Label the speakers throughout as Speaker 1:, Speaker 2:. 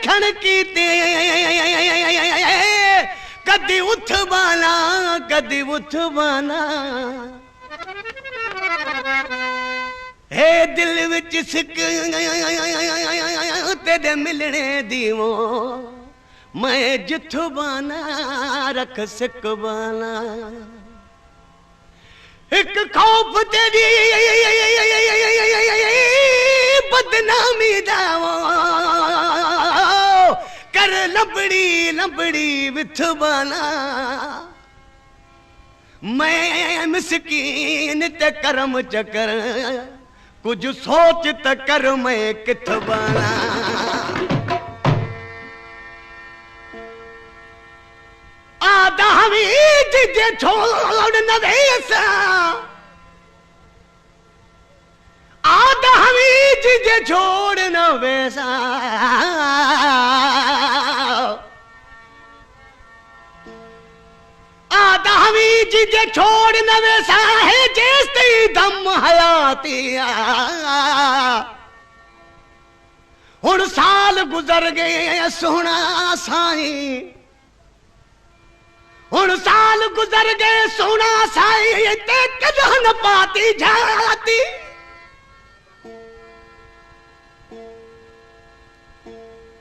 Speaker 1: देखण कीते कदी उठ बाना कदी उठ बाना हे दिल विच सिक तेरे मिलने दीवो मैं जिथु बाना रख सिक बाना एक खौफ तेरी बदनामी दावो कर लंबड़ी लंबड़ी विथ बाना मैं मिसकीन ते करम चकर कुछ सोच त कर मैं किथ बाना आदावी जिजे छोड़ न वैसा आदावी जिजे छोड़ न वैसा आदावी जिजे छोड़ न वैसा है जैसे दम हयातिया हुण साल गुजर गए सोना साईं हुण साल गुजर गए सोना साईं ते कदों न पाती जाती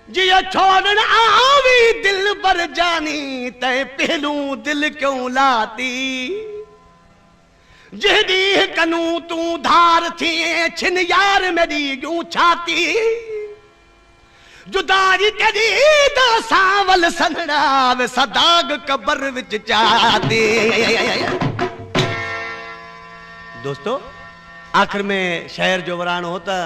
Speaker 1: जिया छोड़न आवी दिल पर जानी ते पहलू दिल क्यों लाती जहदी कनू तू धार थी छिन यार मेरी यूं छाती जुदाई तेरी दा सावल सनड़ा वे सदाग कबर विच चाहती दोस्तों आखिर में शहर जो वरान होता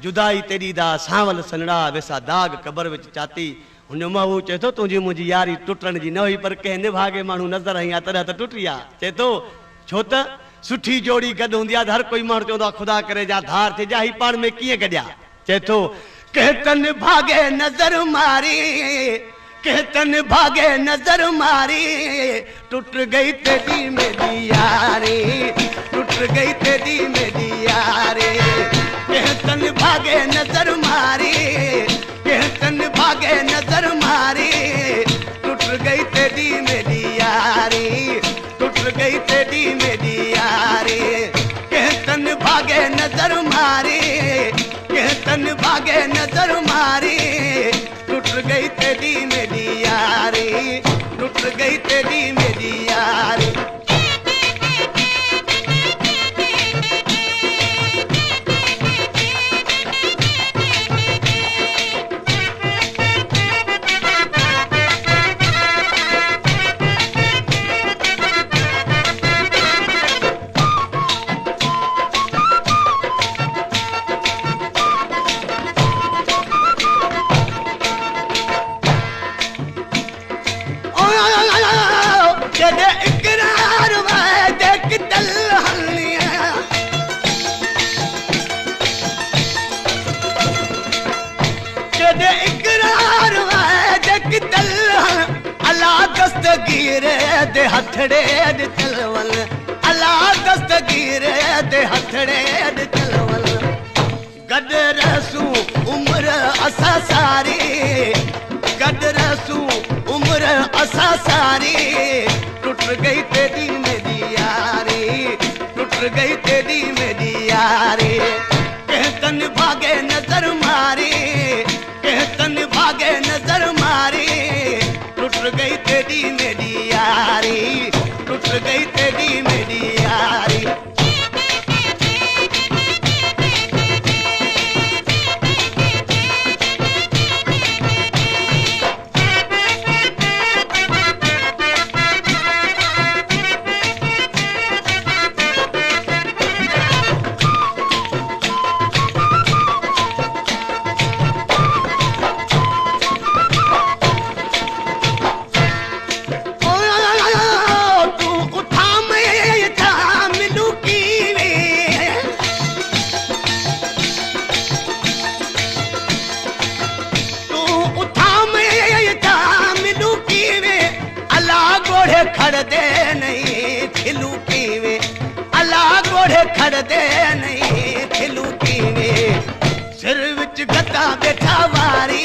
Speaker 1: जुदाई तेरी दा सावल सनड़ा वे सदाग कबर विच चाहती हुन महू चे तो तुझी मुझी यारी टुटण जी न हुई पर कंहिं निभागे माण्हू नज़र आई तरह त टुटी आ चे तो छो त सुठी जोड़ी गॾु हूंदी आहे हर कोई माण्हू चवंदो आहे खुदा करे जा धार थे जा ही पाण में कीअं गॾिया चे तो कहतन भागे नजर मारी कहतन भागे नजर मारी टूट गई तेरी मेरी यारी टूट गई तेरी मेरी यारी कहतन भागे नजर मारी कहतन भागे नजर मारी टूट गई तेरी मेरी यारी टूट गई तेरी मेरी यारी कहतन भागे नजर मारी कहतन भागे नजर मारी टूट गई तेरी मेरी यारी टूट गई तेरी मेरी यारी दस्तगीर दे हथड़े दे चलवल अला दस्तगीर दे हथड़े दे चलवल गड रसू उम्र असा सारी गड रसू उम्र असा सारी टूट गई तेरी मेरी यारी टूट गई तेरी मेरी यारी कहतन भागे नजर मारी कहतन भागे नजर मारी टूट गई तेरी मेरी यारी टूट गई तेरी मेरी यारी खड़दे नहीं खिलू पीवे अला गोड़े खड़दे नहीं खिलू पीवे सिर विच गद्दा बैठा वारी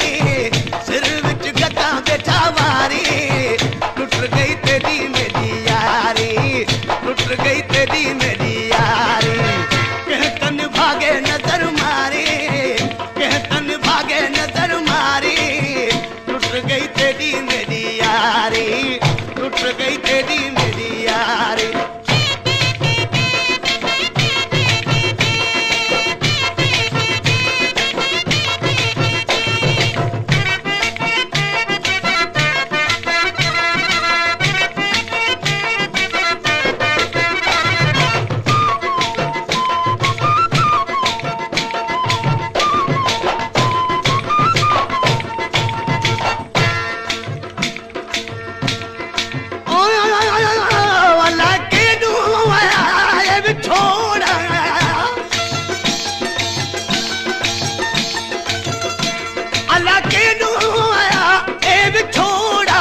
Speaker 1: ए विछोड़ा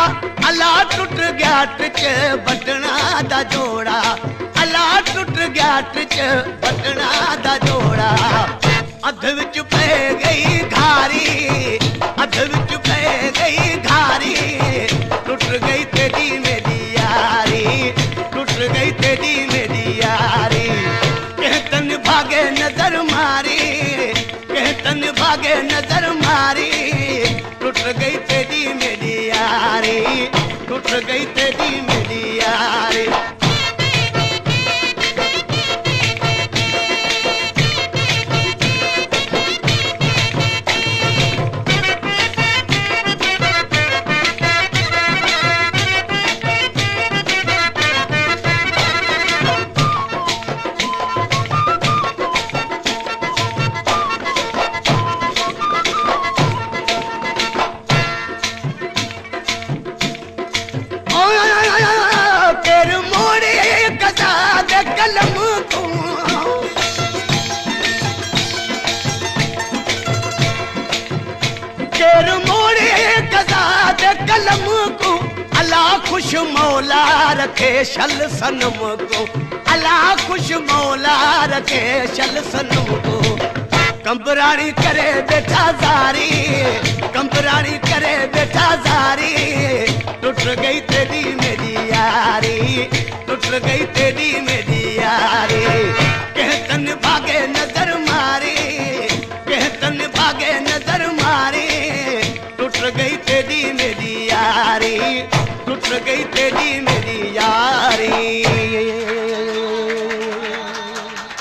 Speaker 1: अला टुट गया टिच बटना दा जोड़ा अला टुट गया टिच बटना दा जोड़ा अध विच पै गई घारी अध विच पै गई घारी टुट गई तेरी मेरी यारी टुट गई तेरी मेरी यारी कहतन भागे नजर मारी कहतन भागे नजर मारी टुट गई तेरी मेरी यारी टुट गई तेरी मेरी यारी कलम को अला खुश मौला रखे शल सनम को अला खुश मौला रखे शल सनम को कंपरानी करे बेटा जारी कंपरानी करे बेटा जारी टूट गई तेरी मेरी यारी टूट गई तेरी मेरी यारी कहतन भागे नजर मारी कहतन भागे नजर मारी टूट गई तेरी मेरी यारी टूट गई तेरी मेरी